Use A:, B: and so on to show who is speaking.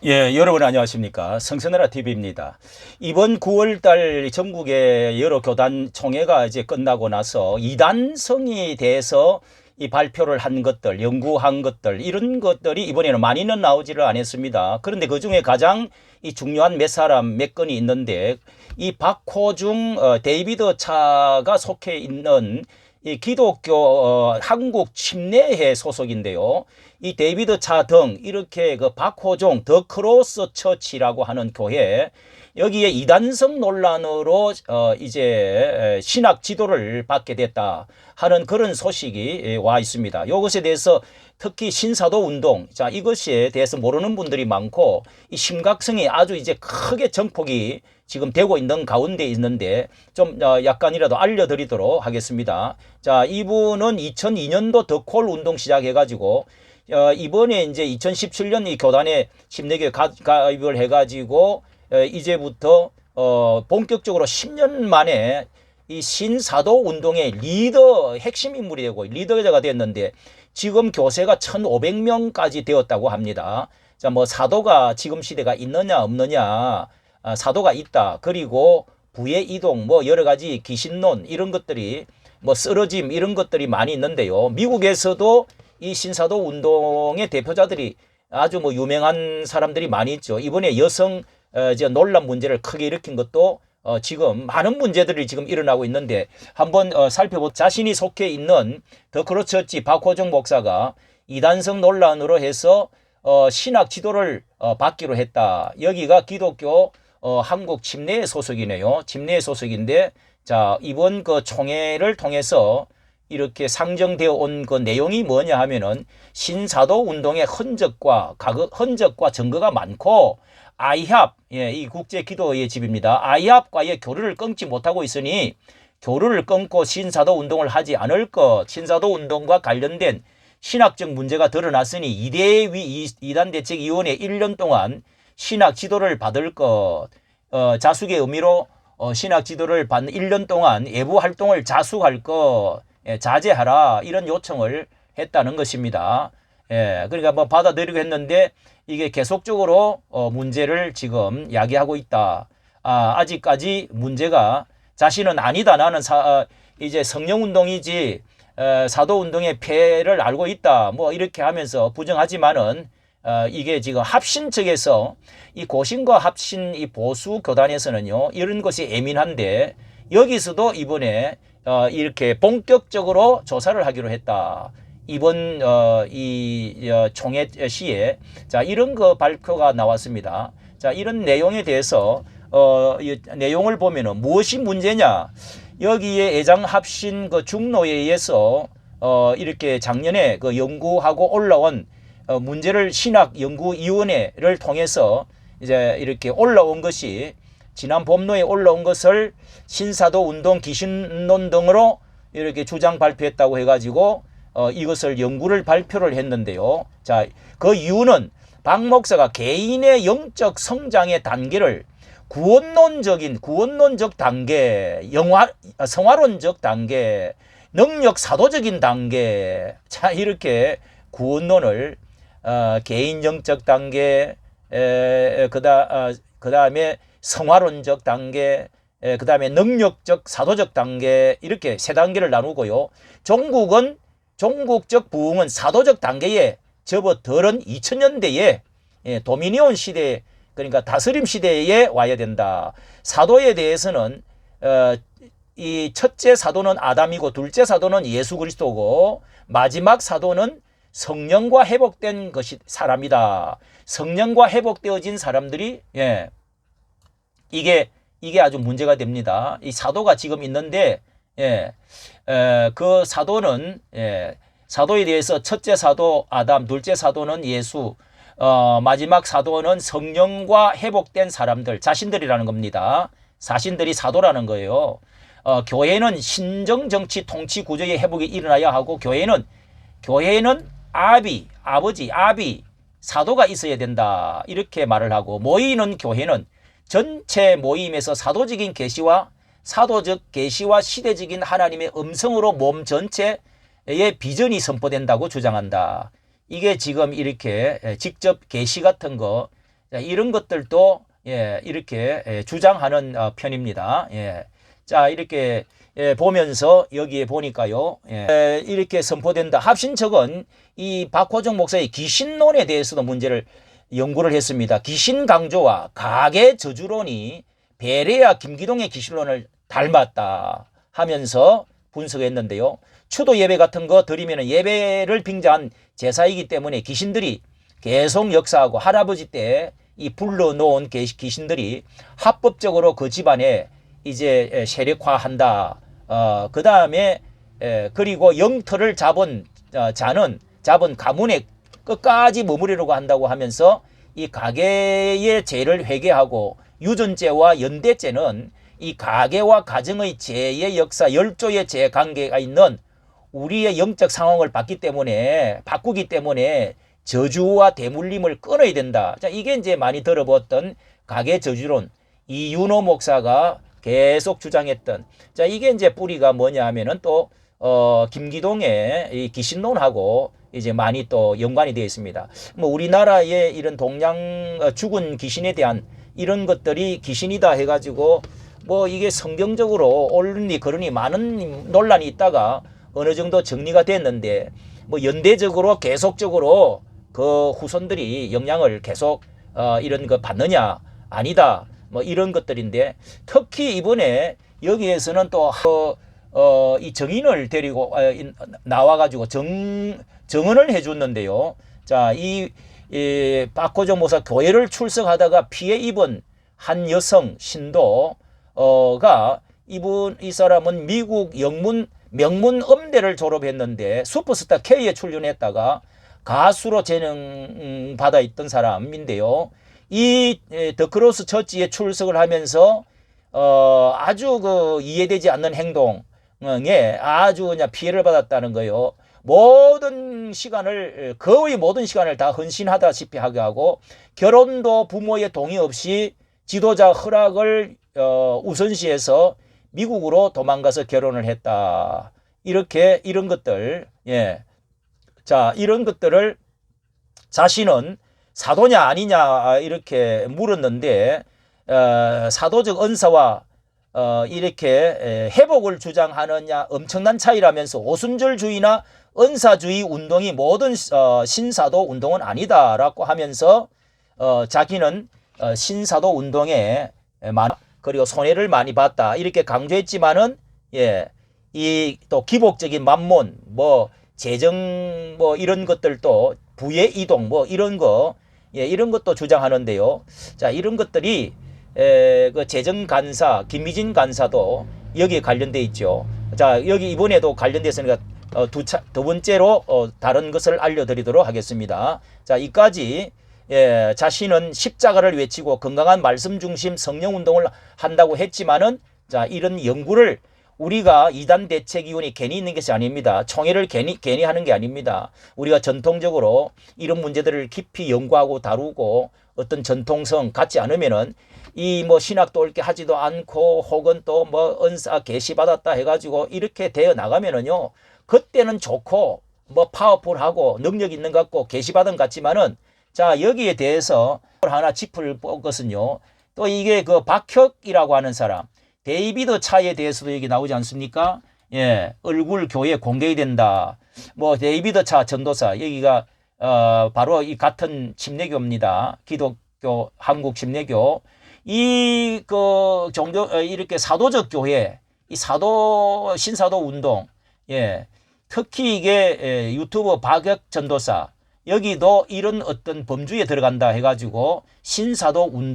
A: 예, 여러분 안녕하십니까. 성선나라 TV입니다. 이번 9월달 전국의 여러 교단 총회가 이제 끝나고 나서 이단성에 대해서 이 발표를 한 것들, 연구한 것들, 이런 것들이 이번에는 많이는 나오지를 않았습니다. 그런데 그 중에 가장 이 중요한 몇 사람, 몇 건이 있는데, 이 박호중, 데이비드 차가 속해 있는 이 기독교 한국 침례회 소속인데요. 이 데이비드 차 등 이렇게 그 박호종 더 크로스 처치라고 하는 교회, 여기에 이단성 논란으로 이제 신학 지도를 받게 됐다 하는 그런 소식이 와 있습니다. 이것에 대해서 특히 신사도 운동, 자, 이것에 대해서 모르는 분들이 많고 이 심각성이 아주 이제 크게 정폭이 지금 되고 있는 가운데 있는데 좀 약간이라도 알려드리도록 하겠습니다. 자, 이분은 2002년도 더 콜 운동 시작해가지고 이번에 이제 2017년 이 교단에 침례교회 가입을 해가지고 이제부터 본격적으로 10년 만에 이 신사도 운동의 리더 핵심 인물이 되고 리더자가 됐는데 지금 교세가 1,500명까지 되었다고 합니다. 자, 뭐 사도가 지금 시대가 있느냐 없느냐, 사도가 있다. 그리고 부의 이동, 뭐 여러 가지 귀신론 이런 것들이 뭐 쓰러짐 이런 것들이 많이 있는데요. 미국에서도 이 신사도 운동의 대표자들이 아주 뭐 유명한 사람들이 많이 있죠. 이번에 여성 논란 문제를 크게 일으킨 것도 지금 많은 문제들이 지금 일어나고 있는데 한번 살펴보. 자신이 속해 있는 더 크로처치 박호정 목사가 이단성 논란으로 해서 신학 지도를 받기로 했다. 여기가 기독교 한국 침례회 소속이네요. 침례회 소속인데, 자, 이번 그 총회를 통해서 이렇게 상정되어 온 그 내용이 뭐냐 하면은 신사도 운동의 흔적과 증거가 많고 아이합, 예, 이 국제 기도의 집입니다. 아이합과의 교류를 끊지 못하고 있으니 교류를 끊고 신사도 운동을 하지 않을 것, 신사도 운동과 관련된 신학적 문제가 드러났으니 이단대책위원회 1년 동안 신학 지도를 받을 것, 자숙의 의미로 신학 지도를 받는 1년 동안 외부 활동을 자숙할 것, 자제하라, 이런 요청을 했다는 것입니다. 예, 그러니까 뭐 받아들이고 했는데 이게 계속적으로 문제를 지금 야기하고 있다. 아직까지 문제가 자신은 아니다. 나는 이제 성령운동이지 사도운동의 폐해를 알고 있다. 뭐 이렇게 하면서 부정하지만은 이게 지금 합신 측에서 이 고신과 합신 이 보수 교단에서는요 이런 것이 예민한데 여기서도 이번에 이렇게 본격적으로 조사를 하기로 했다. 이번 총회 시에 자 이런 거 발표가 나왔습니다. 자, 이런 내용에 대해서 이 내용을 보면은 무엇이 문제냐? 여기에 애장합신 그 중노회에서 이렇게 작년에 그 연구하고 올라온 문제를 신학연구위원회를 통해서 이제 이렇게 올라온 것이, 지난 봄로에 올라온 것을 신사도 운동 귀신론 등으로 이렇게 주장 발표했다고 해가지고 이것을 연구를 발표를 했는데요. 자, 그 이유는 박 목사가 개인의 영적 성장의 단계를 구원론적 단계, 성화론적 단계, 능력 사도적인 단계, 자 이렇게 구원론을 개인 영적 단계, 그다음에 성화론적 단계, 그다음에 능력적 사도적 단계, 이렇게 세 단계를 나누고요. 종국적 부흥은 사도적 단계에 접어들은 2000년대에 도미니온 시대, 그러니까 다스림 시대에 와야 된다. 사도에 대해서는 이 첫째 사도는 아담이고 둘째 사도는 예수 그리스도고 마지막 사도는 성령과 회복된 것이 사람이다. 성령과 회복되어진 사람들이 이게 아주 문제가 됩니다. 이 사도가 지금 있는데 그 사도는 사도에 대해서 첫째 사도 아담, 둘째 사도는 예수, 마지막 사도는 성령과 회복된 사람들, 자신들이라는 겁니다. 자신들이 사도라는 거예요. 교회는 신정정치 통치 구조의 회복이 일어나야 하고 교회는 아버지, 사도가 있어야 된다. 이렇게 말을 하고, 모이는 교회는 전체 모임에서 사도적 계시와 시대적인 하나님의 음성으로 몸 전체의 비전이 선포된다고 주장한다. 이게 지금 이렇게 직접 계시 같은 거 자, 이런 것들도 이렇게 주장하는 편입니다. 자, 이렇게 보면서 여기에 보니까요. 이렇게 선포된다. 합신측은 이 박호정 목사의 귀신론에 대해서도 문제를 연구를 했습니다. 귀신 강조와 가계 저주론이 베레아 김기동의 귀신론을 닮았다 하면서 분석했는데요. 추도 예배 같은 거 드리면 예배를 빙자한 제사이기 때문에 귀신들이 계속 역사하고 할아버지 때 이 불러놓은 귀신들이 합법적으로 그 집안에 이제 세력화한다. 그 다음에 그리고 영터를 잡은 잡은 가문에 끝까지 머무르려고 한다고 하면서 이 가계의 죄를 회개하고 유전죄와 연대죄는 이 가계와 가정의 죄의 역사, 열조의 죄 관계가 있는 우리의 영적 상황을 바꾸기 때문에 저주와 대물림을 끊어야 된다. 자, 이게 이제 많이 들어봤던 가계 저주론, 이윤호 목사가 계속 주장했던, 자, 이게 이제 뿌리가 뭐냐 하면은 또 김기동의 이 귀신론하고 이제 많이 또 연관이 되어 있습니다. 뭐 우리나라의 이런 동양 죽은 귀신에 대한 이런 것들이 귀신이다 해가지고 뭐 이게 성경적으로 옳으니 그러니 많은 논란이 있다가 어느 정도 정리가 됐는데, 뭐 연대적으로 계속적으로 그 후손들이 영향을 계속 이런 거 받느냐 아니다 뭐 이런 것들인데, 특히 이번에 여기에서는 또 이 정인을 데리고 나와가지고 정언을 해줬는데요. 자, 이 박호정 목사 교회를 출석하다가 피해 입은 한 여성 신도가 이 사람은 미국 명문 음대를 졸업했는데 슈퍼스타 K에 출연했다가 가수로 재능 받아 있던 사람인데요. 이 더크로스 처치에 출석을 하면서 아주 그 이해되지 않는 행동에 아주 그냥 피해를 받았다는 거예요. 거의 모든 시간을 다 헌신하다시피 하게 하고, 결혼도 부모의 동의 없이 지도자 허락을 우선시해서 미국으로 도망가서 결혼을 했다. 이런 것들, 자, 이런 것들을 자신은 사도냐 아니냐 이렇게 물었는데, 사도적 은사와 이렇게 회복을 주장하느냐 엄청난 차이라면서 오순절주의나 은사주의 운동이 모든 신사도 운동은 아니다라고 하면서 자기는 신사도 운동에 그리고 손해를 많이 봤다 이렇게 강조했지만은, 이 또 기복적인 만몬 뭐 재정 뭐 이런 것들도 부의 이동 뭐 이런 거 이런 것도 주장하는데요. 자, 이런 것들이 그 재정 간사 김미진 간사도 여기에 관련돼 있죠. 자, 여기 이번에도 관련돼서니까 두 번째로 다른 것을 알려드리도록 하겠습니다. 자, 이까지 자신은 십자가를 외치고 건강한 말씀 중심 성령 운동을 한다고 했지만은, 자, 이런 연구를 우리가 이단 대책위원회 괜히 있는 것이 아닙니다. 총회를 괜히 하는 게 아닙니다. 우리가 전통적으로 이런 문제들을 깊이 연구하고 다루고 어떤 전통성 갖지 않으면은 이 뭐 신학도 옳게 하지도 않고 혹은 또 뭐 은사 계시 받았다 해가지고 이렇게 되어 나가면은요, 그때는 좋고 뭐 파워풀하고 능력 있는 것 같고 계시 받은 것 같지만은, 자, 여기에 대해서 하나 짚을 것은요, 또 이게 그 박혁이라고 하는 사람, 데이비드 차에 대해서도 여기 나오지 않습니까? 얼굴 교회 공개해야 된다. 뭐 데이비드 차 전도사, 여기가 바로 이 같은 침례교입니다. 기독교 한국 침례교. 이 그 종교 이렇게 사도적 교회, 이 신사도 운동, 특히 이게 유튜브 박혁 전도사, 여기도 이런 어떤 범주에 들어간다 해가지고 신사도 운동